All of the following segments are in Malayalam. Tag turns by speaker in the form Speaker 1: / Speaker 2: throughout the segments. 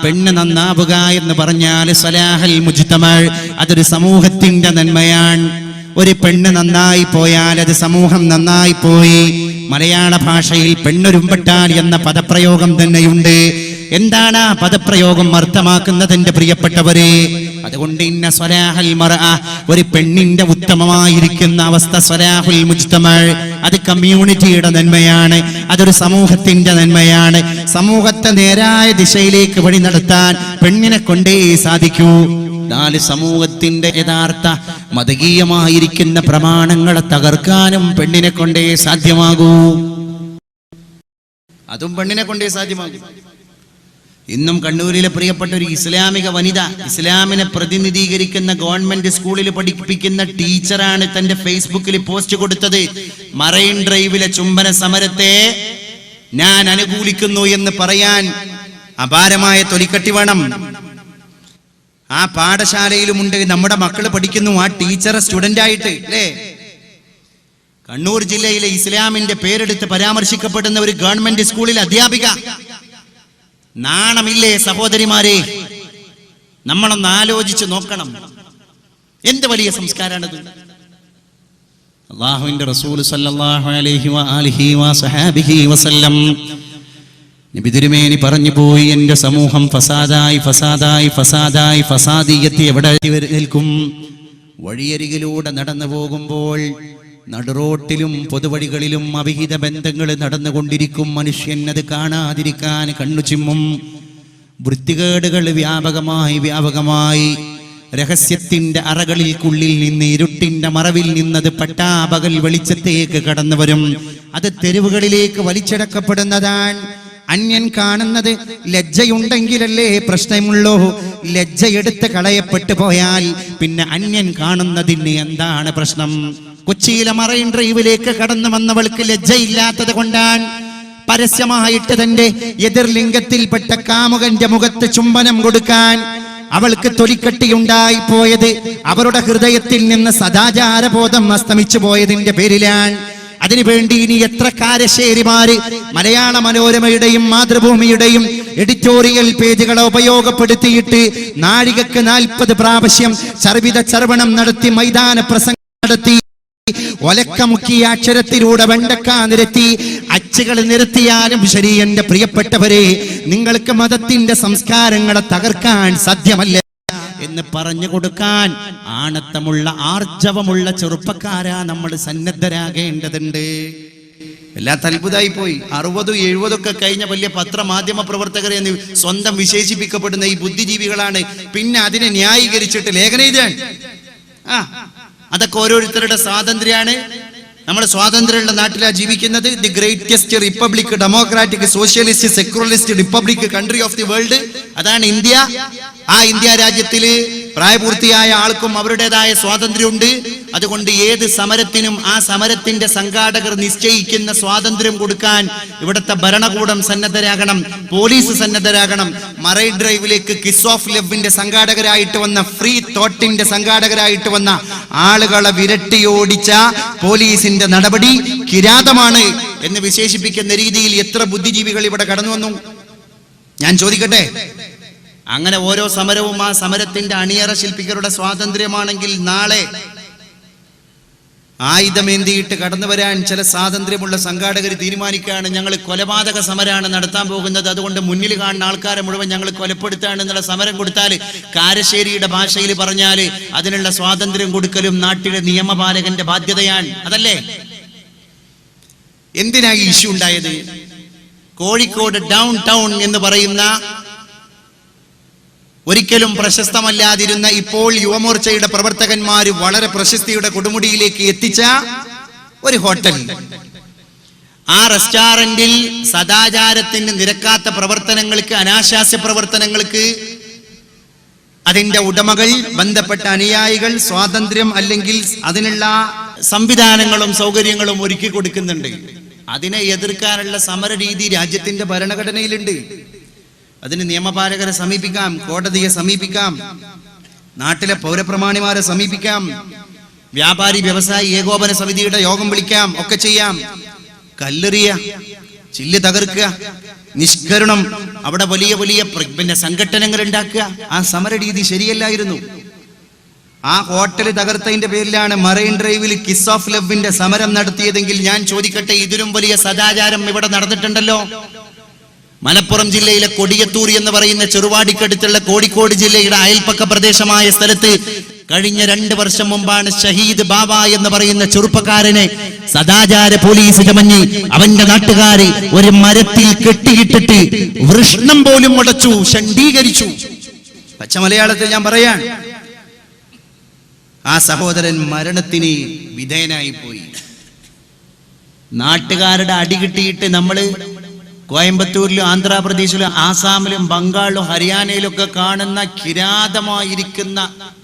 Speaker 1: പെണ്ണ് നന്നാവുക എന്ന് പറഞ്ഞാൽ സലാഹൽ മുജ്തമഅ, അതൊരു സമൂഹത്തിന്റെ നന്മയാണ്. ഒരു പെണ്ണ് നന്നായി പോയാൽ അത് സമൂഹം നന്നായി പോയി. മലയാള ഭാഷയിൽ പെണ്ണൊരുമ്പെട്ടാൽ എന്ന പദപ്രയോഗം തന്നെയുണ്ട്. എന്താണ് ആ പദപ്രയോഗം അർത്ഥമാക്കുന്നത് എന്റെ പ്രിയപ്പെട്ടവരെ? അതുകൊണ്ട് ഇന്ന സ്വലാഹൽ മർഅ, ഒരു പെണ്ണിന്റെ ഉത്തമമായിരിക്കുന്ന അവസ്ഥ, സ്വലാഹുൽ മുജ്തമഅ, അത് കമ്മ്യൂണിറ്റിയുടെ നന്മയാണ്, അതൊരു സമൂഹത്തിന്റെ നന്മയാണ്. സമൂഹത്തെ നേരായ ദിശയിലേക്ക് വഴി നടത്താൻ പെണ്ണിനെ കൊണ്ടേ സാധിക്കൂ. നാല് സമൂഹത്തിന്റെ യഥാർത്ഥ മതകീയമായിരിക്കുന്ന പ്രമാണങ്ങളെ തകർക്കാനും പെണ്ണിനെ കൊണ്ടേ സാധ്യമാകൂ. അതും പെണ്ണിനെ കൊണ്ടേ സാധ്യമാകൂ. ഇന്നും കണ്ണൂരിലെ പ്രിയപ്പെട്ട ഒരു ഇസ്ലാമിക വനിത, ഇസ്ലാമിനെ പ്രതിനിധീകരിക്കുന്ന ഗവൺമെന്റ് സ്കൂളിൽ പഠിപ്പിക്കുന്ന ടീച്ചറാണ് തന്റെ ഫേസ്ബുക്കിൽ പോസ്റ്റ് കൊടുത്തത്. മറൈൻ ഡ്രൈവിലെ ചുംബന സമരത്തെ ഞാൻ അനുകൂലിക്കുന്നു എന്ന് പറയാൻ അപാരമായ തൊലിക്കട്ടി വേണം. ആ പാഠശാലയിലുമുണ്ട്, നമ്മുടെ മക്കള് പഠിക്കുന്നു, ആ ടീച്ചറെ സ്റ്റുഡന്റ് ആയിട്ട് അല്ലേ? കണ്ണൂർ ജില്ലയിലെ ഇസ്ലാമിന്റെ പേരെടുത്ത് പരാമർശിക്കപ്പെടുന്ന ഒരു ഗവൺമെന്റ് സ്കൂളിൽ അധ്യാപിക. നാണമില്ലേ സഹോദരിമാരെ? നമ്മളൊന്ന് ആലോചിച്ച് നോക്കണം, എന്ത് വലിയ സംസ്കാരാണത്. അല്ലാഹുവിന്റെ റസൂൽ സല്ലല്ലാഹു അലൈഹി വആലിഹി വസഹബിഹി വസല്ലം നബി തിരുമേനി പറഞ്ഞു പോയി, എന്റെ സമൂഹം ഫസാദായി ഫസാദായി ഫസാദായി ഫസാദിയത്തി എവിടെ നിൽക്കും? വഴിയരികിലൂടെ നടന്നു പോകുമ്പോൾ നടുറോട്ടിലും പൊതുവഴികളിലും അവിഹിത ബന്ധങ്ങൾ നടന്നുകൊണ്ടിരിക്കും. മനുഷ്യൻ അത് കാണാതിരിക്കാൻ കണ്ണു ചിമ്മും. വൃത്തികേടുകൾ വ്യാപകമായി രഹസ്യത്തിന്റെ അറകളിൽക്കുള്ളിൽ നിന്ന്, ഇരുട്ടിന്റെ മറവിൽ നിന്നത് പട്ടാപകൽ വെളിച്ചത്തേക്ക് കടന്നു വരും. അത് തെരുവുകളിലേക്ക് വലിച്ചടക്കപ്പെടുന്നതാണ്. അന്യൻ കാണുന്നത് ലജ്ജയുണ്ടെങ്കിലല്ലേ പ്രശ്നമുള്ളൂ. ലജ്ജയെടുത്ത് കളയപ്പെട്ടു പോയാൽ പിന്നെ അന്യൻ കാണുന്നതിന് എന്താണ് പ്രശ്നം? കൊച്ചിയിലെ മറൈൻ ഡ്രൈവിലേക്ക് കടന്നു വന്നവൾക്ക് ലജ്ജയില്ലാത്തത് കൊണ്ടാണ് പരസ്യമായിട്ട് തന്റെ എതിർലിംഗത്തിൽപ്പെട്ട കാമുകന്റെ മുഖത്ത് ചുംബനം കൊടുക്കാൻ അവൾക്ക് തൊലിക്കട്ടിയുണ്ടായി പോയത്. അവരുടെ ഹൃദയത്തിൽ നിന്ന് സദാചാരബോധം അസ്തമിച്ചു പോയതിന്റെ പേരിലാണ്. അതിനുവേണ്ടി ഇനി എത്ര കാരശ്ശേരിമാര് മലയാള മനോരമയുടെയും മാതൃഭൂമിയുടെയും എഡിറ്റോറിയൽ പേജുകളെ ഉപയോഗപ്പെടുത്തിയിട്ട് നാഴികക്ക് 40 പ്രാവശ്യം ചർവിത ചർവണം നടത്തി, മൈതാന പ്രസംഗം നടത്തി, ഒലക്കമുക്കിയ അക്ഷരത്തിലൂടെ വെണ്ടക്ക നിരത്തി, അച്ചുകൾ നിരത്തിയാലും ശരി, എന്റെ പ്രിയപ്പെട്ടവരെ, നിങ്ങൾക്ക് മതത്തിന്റെ സംസ്കാരങ്ങളെ തകർക്കാൻ സാധ്യമല്ല എന്ന് പറഞ്ഞു കൊടുക്കാൻ ആണത്തമുള്ള ആർജവമുള്ള ചെറുപ്പക്കാരാ നമ്മൾ സന്നദ്ധരാകേണ്ടതുണ്ട്. വല്ലാത്ത അത്ഭുതമായി പോയി. 60-70 കഴിഞ്ഞ വലിയ പത്രമാധ്യമ പ്രവർത്തകർ എന്ന് സ്വന്തം വിശേഷിപ്പിക്കപ്പെടുന്ന ഈ ബുദ്ധിജീവികളാണ് പിന്നെ അതിനെ ന്യായീകരിച്ചിട്ട് ലേഖനം എഴുതാൻ. അതൊക്കെ ഓരോരുത്തരുടെ സ്വാതന്ത്ര്യമാണ്. നമ്മൾ സ്വാതന്ത്ര്യമുള്ള നാട്ടിലാണ് ജീവിക്കുന്നത്. The greatest republic, democratic, socialist, secularist republic country of the world, അതാണ് ഇന്ത്യ. ആ ഇന്ത്യ രാജ്യത്തില് പ്രായപൂർത്തിയായ ആൾക്കും അവരുടേതായ സ്വാതന്ത്ര്യമുണ്ട്. അതുകൊണ്ട് ഏത് സമരത്തിനും ആ സമരത്തിന്റെ സംഘാടകർ നിശ്ചയിക്കുന്ന സ്വാതന്ത്ര്യം കൊടുക്കാൻ ഇവിടുത്തെ ഭരണകൂടം സന്നദ്ധരാകണം, പോലീസ് സന്നദ്ധരാകണം. മറൈൻ ഡ്രൈവിലേക്ക് കിസ് ഓഫ് ലവിന്റെ സംഘാടകരായിട്ട് വന്ന, ഫ്രീ തോട്ടിന്റെ സംഘാടകരായിട്ട് വന്ന ആളുകളെ വിരട്ടിയോടിച്ച പോലീസിന്റെ നടപടി കിരാതമാണ് എന്ന് വിശേഷിപ്പിക്കുന്ന രീതിയിൽ എത്ര ബുദ്ധിജീവികൾ ഇവിടെ കടന്നു വന്നു. ഞാൻ ചോദിക്കട്ടെ, അങ്ങനെ ഓരോ സമരവും ആ സമരത്തിന്റെ അണിയറ ശില്പികളുടെ സ്വാതന്ത്ര്യമാണെങ്കിൽ നാളെ ആയുധമേന്തിയിട്ട് കടന്നു വരാൻ ചില സ്വാതന്ത്ര്യമുള്ള സംഘാടകർ തീരുമാനിക്കുകയാണ്, ഞങ്ങൾ കൊലപാതക സമരമാണ് നടത്താൻ പോകുന്നത്, അതുകൊണ്ട് മുന്നിൽ കാണുന്ന ആൾക്കാരെ മുഴുവൻ ഞങ്ങൾ കൊലപ്പെടുത്താണ് എന്നുള്ള സമരം കൊടുത്താൽ, കാരശ്ശേരിയുടെ ഭാഷയിൽ പറഞ്ഞാൽ അതിനുള്ള സ്വാതന്ത്ര്യം കൊടുക്കലും നാട്ടിലെ നിയമപാലകന്റെ ബാധ്യതയാണ്. അതല്ലേ? എന്തിനാ ഈ ഇഷ്യൂ ഉണ്ടായത്? കോഴിക്കോട് ഡൗൺ ടൗൺ എന്ന് പറയുന്ന ഒരിക്കലും പ്രശസ്തമല്ലാതിരുന്ന, ഇപ്പോൾ യുവമോർച്ചയുടെ പ്രവർത്തകന്മാർ വളരെ പ്രശസ്തിയുടെ കൊടുമുടിയിലേക്ക് എത്തിച്ച ഒരു ഹോട്ടൽ, ആ റെസ്റ്റോറന്റിൽ സദാചാരത്തിന് നിരക്കാത്ത പ്രവർത്തനങ്ങൾക്ക്, അനാശാസ്യ പ്രവർത്തനങ്ങൾക്ക് അതിന്റെ ഉടമകൾ, ബന്ധപ്പെട്ട അനുയായികൾ സ്വാതന്ത്ര്യം അല്ലെങ്കിൽ അതിനുള്ള സംവിധാനങ്ങളും സൗകര്യങ്ങളും ഒരുക്കി കൊടുക്കുന്നുണ്ട്. അതിനെ എതിർക്കാനുള്ള സമര രീതി രാജ്യത്തിന്റെ ഭരണഘടനയിലുണ്ട്. അതിന് നിയമപാലകരെ സമീപിക്കാം, കോടതിയെ സമീപിക്കാം, നാട്ടിലെ പൗരപ്രമാണിമാരെ സമീപിക്കാം, വ്യാപാരി വ്യവസായി ഏകോപന സമിതിയുടെ യോഗം വിളിക്കാം, ഒക്കെ ചെയ്യാം. കല്ലെറിയ, ചില്ല് തകർക്കുക, നിഷ്കരണം, അവിടെ വലിയ വലിയ പിന്നെ സംഘടനകൾ ഉണ്ടാക്കുക. ആ സമര രീതി ശരിയല്ലായിരുന്നു. ആ ഹോട്ടൽ തകർത്തതിന്റെ പേരിലാണ് മറൈൻ ഡ്രൈവിൽ കിസ് ഓഫ് ലവിന്റെ സമരം നടത്തിയതെങ്കിൽ ഞാൻ ചോദിക്കട്ടെ, ഇതിലും വലിയ സദാചാരം ഇവിടെ നടന്നിട്ടുണ്ടല്ലോ. മലപ്പുറം ജില്ലയിലെ കൊടിയത്തൂർ എന്ന് പറയുന്ന ചെറുവാടിക്കടുത്തുള്ള കോഴിക്കോട് ജില്ലയുടെ അയൽപ്പക്ക പ്രദേശമായ സ്ഥലത്ത് കഴിഞ്ഞ 2 വർഷം മുമ്പാണ് ഷഹീദ് ബാബ എന്ന് പറയുന്ന ചെറുപ്പക്കാരനെ സദാചാര പോലീസ് ചമഞ്ഞ് അവന്റെ നാട്ടുകാര് ഒരു മരത്തിൽ കെട്ടിയിട്ടിട്ട് വൃഷ്ണം പോലും മുടച്ചു, ഷണ്ഡീകരിച്ചു. പച്ച മലയാളത്തിൽ ഞാൻ പറയാൻ, ആ സഹോദരൻ മരണത്തിന് വിധേയനായി പോയി. നാട്ടുകാരുടെ അടി കിട്ടിയിട്ട് നമ്മള് കോയമ്പത്തൂരിലും ആന്ധ്രാപ്രദേശിലും ആസാമിലും ബംഗാളിലും ഹരിയാനയിലും ഒക്കെ കാണുന്ന കിരാതമായിരിക്കുന്ന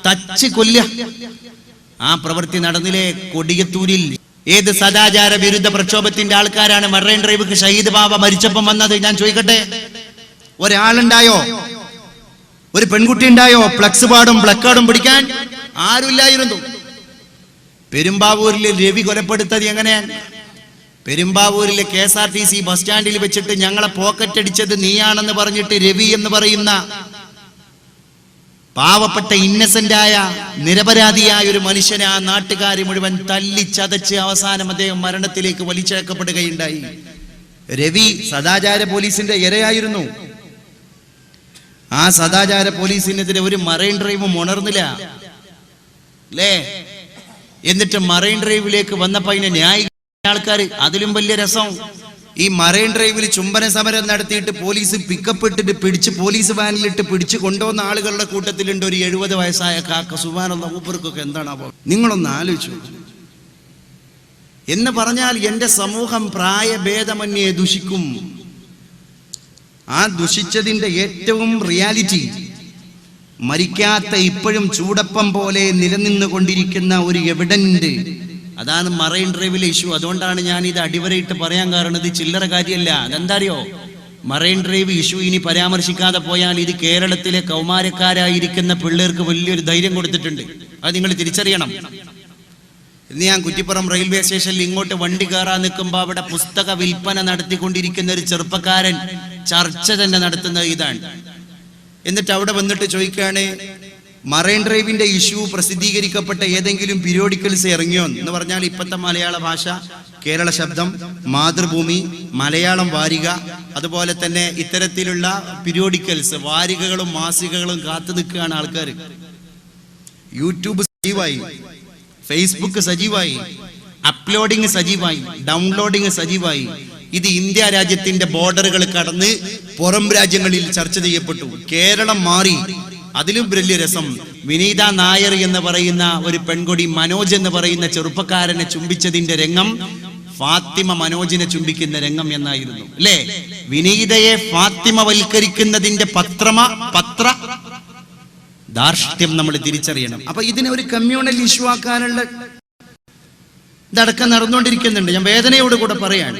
Speaker 1: തച്ച് കൊല്ല ആ പ്രവൃത്തി നടന്നില്ലേ കൊടിയത്തൂരിൽ? ഏത് സദാചാര വിരുദ്ധ പ്രക്ഷോഭത്തിന്റെ ആൾക്കാരാണ് മറൈൻ ഡ്രൈവ് ഷഹീദ് ബാബ മരിച്ചപ്പം വന്നത്? ഞാൻ ചോദിക്കട്ടെ, ഒരാളുണ്ടായോ? ഒരു പെൺകുട്ടി ഉണ്ടായോ ഫ്ലക്സ് പാടും പ്ലക്കാർഡും പിടിക്കാൻ? ആരുമില്ലായിരുന്നു. പെരുമ്പാവൂരിൽ രവി കൊലപ്പെടുത്തത് എങ്ങനെയാണ്? പെരുമ്പാവൂരിലെ KSRTC ബസ് സ്റ്റാൻഡിൽ വെച്ചിട്ട് ഞങ്ങളെ പോക്കറ്റ് അടിച്ചത് നീയാണെന്ന് പറഞ്ഞിട്ട് രവി എന്ന് പറയുന്ന പാവപ്പെട്ട ഇന്നസെന്റ് ആയ നിരപരാധിയായ ഒരു മനുഷ്യനെ ആ നാട്ടുകാർ മുഴുവൻ തല്ലി ചതച്ച് അവസാനം അദ്ദേഹം മരണത്തിലേക്ക് വലിച്ചേക്കപ്പെടുകയുണ്ടായി. രവി സദാചാര പോലീസിന്റെ ഇരയായിരുന്നു. ആ സദാചാര പോലീസിനെതിരെ ഒരു മറൈൻ ഡ്രൈവും ഉണർന്നില്ല അല്ലേ? എന്നിട്ട് മറൈൻ ഡ്രൈവിലേക്ക് വന്നപ്പോ അതിനെ ന്യായ ആൾക്കാർ. അതിലും വലിയ രസം, ഈ മറൈൻ ഡ്രൈവിൽ ചുംബന സമരം നടത്തിയിട്ട് പോലീസ് പിക്കപ്പ് ഇട്ടിട്ട് പിടിച്ച് പോലീസ് വാനിലിട്ട് പിടിച്ച് കൊണ്ടുവന്ന ആളുകളുടെ കൂട്ടത്തിലുണ്ട് ഒരു 70 വയസ്സായ കാക്ക. സുബ്ഹാനല്ലാഹ്, മൂപ്പർക്കൊക്കെ എന്താണാവോ? നിങ്ങളൊന്ന് ആലോചിച്ചു എന്ന് പറഞ്ഞാൽ എന്റെ സമൂഹം പ്രായഭേദമന്യേ ദുഷിക്കും. ആ ദുഷിച്ചതിന്റെ ഏറ്റവും റിയാലിറ്റി മരിക്കാത്ത ഇപ്പോഴും ചൂടപ്പം പോലെ നിലനിന്നുകൊണ്ടിരിക്കുന്ന ഒരു എവിഡന്റ്, അതാണ് മറൈൻ ഡ്രൈവിലെ ഇഷ്യൂ. അതുകൊണ്ടാണ് ഞാൻ ഇത് അടിവരയിട്ട് പറയാൻ കാരണം, ഇത് ചില്ലറ കാര്യമല്ല. അതെന്താ അറിയോ? മറൈൻ ഡ്രൈവ് ഇഷ്യൂ ഇനി പരാമർശിക്കാതെ പോയാൽ ഇത് കേരളത്തിലെ കൗമാരക്കാരായിരിക്കുന്ന പിള്ളേർക്ക് വലിയൊരു ധൈര്യം കൊടുത്തിട്ടുണ്ട്. അത് നിങ്ങൾ തിരിച്ചറിയണം. ഇന്ന് ഞാൻ കുറ്റിപ്പുറം റെയിൽവേ സ്റ്റേഷനിൽ ഇങ്ങോട്ട് വണ്ടി കയറാൻ നിൽക്കുമ്പോൾ അവിടെ പുസ്തക വിൽപ്പന നടത്തിക്കൊണ്ടിരിക്കുന്ന ഒരു ചെറുപ്പക്കാരൻ ചർച്ച തന്നെ നടത്തുന്നത് ഇതാണ്. എന്നിട്ട് അവിടെ വന്നിട്ട് ചോദിക്കുകയാണ്, മറൈൻ ഡ്രൈവിന്റെ ഇഷ്യൂ പ്രസിദ്ധീകരിക്കപ്പെട്ട ഏതെങ്കിലും പീരിയോഡിക്കൽസ് ഇറങ്ങിയോ എന്ന് പറഞ്ഞാൽ ഇപ്പോഴത്തെ മലയാള ഭാഷ, കേരള ശബ്ദം, മാതൃഭൂമി, മലയാളം വാരിക, അതുപോലെ തന്നെ ഇത്തരത്തിലുള്ള പീരിയോഡിക്കൽസ് വാരികകളും മാസികകളും കാത്തു നിൽക്കുകയാണ് ആൾക്കാർ. യൂട്യൂബ് സജീവായി, ഫേസ്ബുക്ക് സജീവായി, അപ്ലോഡിങ് സജീവായി, ഡൗൺലോഡിങ് സജീവായി. ഇത് ഇന്ത്യ രാജ്യത്തിന്റെ ബോർഡറുകൾ കടന്ന് പുറം രാജ്യങ്ങളിൽ ചർച്ച ചെയ്യപ്പെട്ടു. കേരളം മാറി. അതിലും വലിയ രസം, വിനീത നായർ എന്ന് പറയുന്ന ഒരു പെൺകുടി മനോജ് എന്ന് പറയുന്ന ചെറുപ്പക്കാരനെ ചുംബിച്ചതിന്റെ രംഗം ഫാത്തിമ മനോജിനെ ചുംബിക്കുന്ന രംഗം എന്നായിരുന്നു അല്ലേ? വിനീതയെ ഫാത്തിമവൽക്കരിക്കുന്നതിന്റെ പത്ര ധാർഷ്ട്യം നമ്മൾ തിരിച്ചറിയണം. അപ്പൊ ഇതിനെ ഒരു കമ്മ്യൂണൽ ഇഷ്യൂ ആക്കാനുള്ള ഇതടക്കം നടന്നുകൊണ്ടിരിക്കുന്നുണ്ട്. ഞാൻ വേദനയോട് കൂടെ പറയാണ്,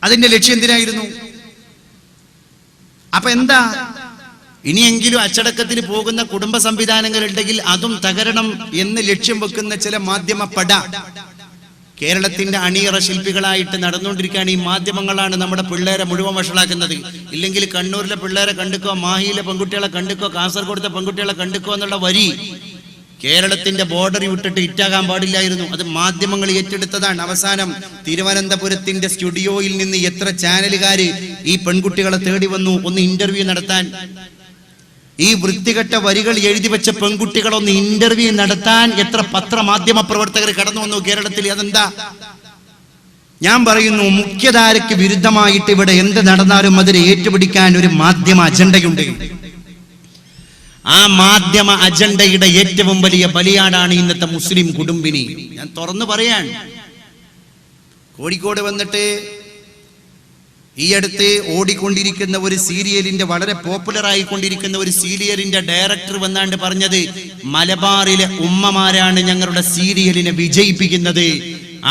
Speaker 1: അതിന്റെ ലക്ഷ്യം എന്തിനായിരുന്നു? അപ്പൊ എന്താ, ഇനിയെങ്കിലും അച്ചടക്കത്തിന് പോകുന്ന കുടുംബ സംവിധാനങ്ങൾ ഉണ്ടെങ്കിൽ അതും തകരണം എന്ന് ലക്ഷ്യം വെക്കുന്ന ചില മാധ്യമ പട കേരളത്തിന്റെ അണിയറ ശില്പികളായിട്ട് നടന്നുകൊണ്ടിരിക്കുകയാണ്. ഈ മാധ്യമങ്ങളാണ് നമ്മുടെ പിള്ളേരെ മുഴുവൻ വഷളാക്കുന്നത്. ഇല്ലെങ്കിൽ കണ്ണൂരിലെ പിള്ളേരെ കണ്ടുക്കോ, മാഹിയിലെ പെൺകുട്ടികളെ കണ്ടുക്കോ, കാസർഗോഡത്തെ പെൺകുട്ടികളെ കണ്ടുക്കോ എന്നുള്ള വരി കേരളത്തിന്റെ ബോർഡർ വിട്ടിട്ട് ഇറ്റാകാൻ പാടില്ലായിരുന്നു. അത് മാധ്യമങ്ങൾ ഏറ്റെടുത്തതാണ്. അവസാനം തിരുവനന്തപുരത്തിന്റെ സ്റ്റുഡിയോയിൽ നിന്ന് എത്ര ചാനലുകാര് ഈ പെൺകുട്ടികളെ തേടി വന്നു ഒന്ന് ഇന്റർവ്യൂ നടത്താൻ. ഈ വൃത്തികെട്ട വരികൾ എഴുതി വെച്ച പെൺകുട്ടികളൊന്ന് ഇന്റർവ്യൂ നടത്താൻ എത്ര പത്രമാധ്യമ പ്രവർത്തകർ കടന്നു വന്നു കേരളത്തിൽ. അതെന്താ? ഞാൻ പറയുന്നു, മുഖ്യധാരയ്ക്ക് വിരുദ്ധമായിട്ട് ഇവിടെ എന്ത് നടന്നാലും അതിനെ ഏറ്റുപിടിക്കാൻ ഒരു മാധ്യമ അജണ്ടയുണ്ട്. ആ മാധ്യമ അജണ്ടയുടെ ഏറ്റവും വലിയ ബലിയാടാണ് ഇന്നത്തെ മുസ്ലിം കുടുംബിനി. ഞാൻ തുറന്നു പറയാൻ, കോഴിക്കോട് വന്നിട്ട് ഈ അടുത്ത് ഓടിക്കൊണ്ടിരിക്കുന്ന ഒരു സീരിയലിന്റെ, വളരെ പോപ്പുലർ ആയിക്കൊണ്ടിരിക്കുന്ന ഒരു സീരിയലിന്റെ ഡയറക്ടർ വന്നാണ്ട് പറഞ്ഞത്, മലബാറിലെ ഉമ്മമാരാണ് ഞങ്ങളുടെ സീരിയലിനെ വിജയിപ്പിക്കുന്നത്.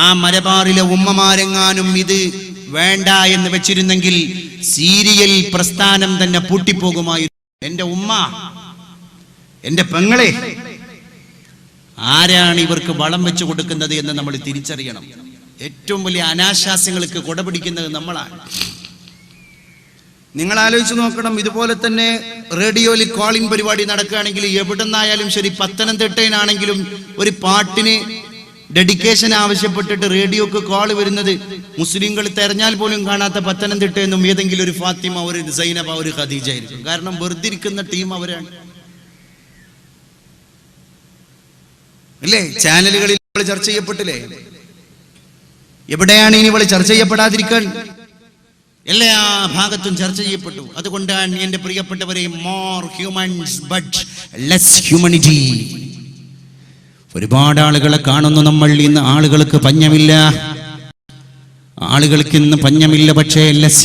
Speaker 1: ആ മലബാറിലെ ഉമ്മമാരെങ്ങാനും ഇത് വേണ്ട എന്ന് വെച്ചിരുന്നെങ്കിൽ സീരിയൽ പ്രസ്ഥാനം തന്നെ പൂട്ടിപ്പോകുമായിരുന്നു. എന്റെ ഉമ്മ, എന്റെ പെങ്ങളെ, ആരാണ് ഇവർക്ക് വളം വെച്ചു കൊടുക്കുന്നത് എന്ന് നമ്മൾ തിരിച്ചറിയണം. ഏറ്റവും വലിയ അനാശാസ്യങ്ങൾക്ക് കൊടപിടിക്കുന്നത് നമ്മളാണ്. നിങ്ങൾ ആലോചിച്ച് നോക്കണം. ഇതുപോലെ തന്നെ റേഡിയോയിൽ കോളിംഗ് പരിപാടി നടക്കുകയാണെങ്കിൽ എവിടെ നിന്നായാലും ശരി, പത്തനംതിട്ടയിലാണെങ്കിലും ഒരു പാട്ടിന് ഡെഡിക്കേഷൻ ആവശ്യപ്പെട്ടിട്ട് റേഡിയോക്ക് കോൾ വരുന്നത് മുസ്ലിങ്ങൾ തെരഞ്ഞാൽ പോലും കാണാത്ത പത്തനംതിട്ടയിൽ നിന്നും ഏതെങ്കിലും ഒരു ഫാത്തിമ, ഒരു സൈനബ, ഒരു ഖദീജ ആയിരിക്കും. കാരണം വെറുതെ ഇരിക്കുന്ന ടീം അവരാണ് അല്ലേ? ചാനലുകളിൽ ചർച്ച ചെയ്യപ്പെട്ടില്ലേ? എവിടെയാണ് ഇനി ഇവള് ചർച്ച ചെയ്യപ്പെടാതിരിക്കാൻ? എല്ലാ ഭാഗത്തും ചർച്ച ചെയ്യപ്പെട്ടു. അതുകൊണ്ടാണ് എന്റെ പ്രിയപ്പെട്ടവരെ, more humans but less humanity. ഒരുപാട് ആളുകളെ കാണുന്നു നമ്മൾ. ഇന്ന് ആളുകൾക്ക് പഞ്ഞമില്ല, ആളുകൾക്ക് ഇന്ന് പഞ്ഞമില്ല. പക്ഷേ ലെസ്